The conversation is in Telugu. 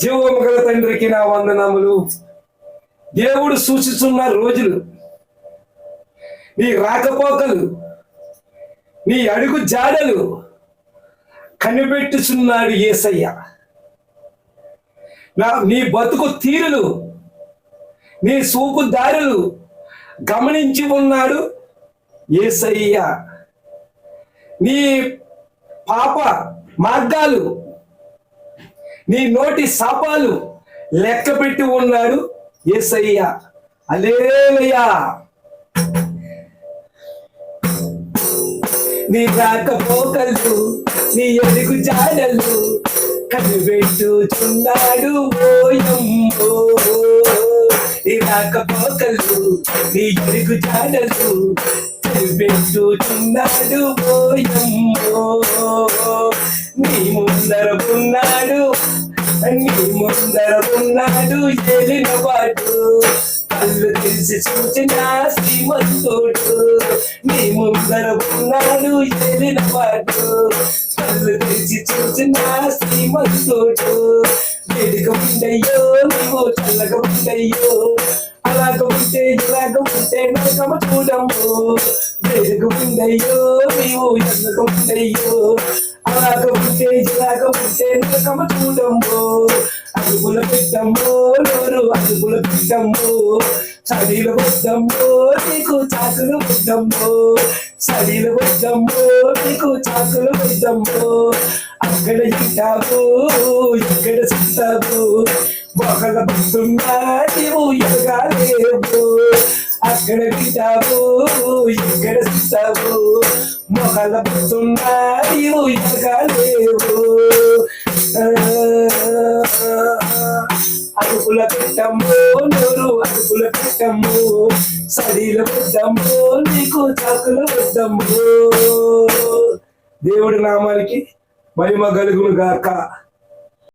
జీవము గల తండ్రికి నా వందనములు. దేవుడు సూచిస్తున్న రోజులు, నీ రాకపోకలు, నీ అడుగు జాడలు కనిపెట్టుచున్నాడు యేసయ్య. నీ బతుకు తీరులు, నీ సూపు దారులు గమనించి ఉన్నాడు యేసయ్య. నీ పాప మార్గాలు, నీ నోటి శాపాలు లెక్క పెట్టి ఉన్నాడు యేసయ్య. హల్లెలూయా. నీ రాకపోకలు, నీ అడుగు జాడలు కనిపెట్టుచున్నాడు ఓయమ్మో. నీ రాకపోకలు, నీ అడుగు జాడలు కనిపెట్టుచున్నాడు ఓయమ్మో. నీ ముందర ఉన్నాడు, నీ ముందర ఉన్నాడు ఏలినవాడు, కళ్ళు తెలిసి చూచిన శ్రీమంతుడు. నీ ముందర ఉన్నాడు ఏలినవాడు, కళ్ళు తెలిసి చూచిన శ్రీమంతుడు. వేడిగా ఉండయ్యో నీవు చల్లగా ఉండయ్యో, అలాగ ఉంటే ఇలాగ ఉంటే నరకమ చూడము. వేడిగా ఉండయ్యో నీవు ఎల్లగా ఉండయ్యో, అలాగ ఉంటే ఇలాగ ఉంటే నరకమ చూడము. అదుపుల పెట్టమ్మో నోరు అదుపుల పెట్టమ్మో, చడిల వద్దమ్మో నీకు చాకులు వద్దమ్మో, చడిల వద్దమ్మో నీకు చాకులు వద్దమ్మో. అక్కడ ఇంటావు ఇక్కడ చూస్తావు, మొగల బతున్నా నీవు ఎదగాలేవు. అక్కడ వింటావు ఇక్కడ చూస్తావు, మొగల బతున్నా నీవు ఎదగాలేవు. అదుపుల పెట్టమ్మో నోరు అదుపుల పెట్టమ్మో, సడిల వద్దమ్మో నీకు చాకులు వద్దమ్మో. దేవుడి నామానికి మహిమ కలుగును గాక.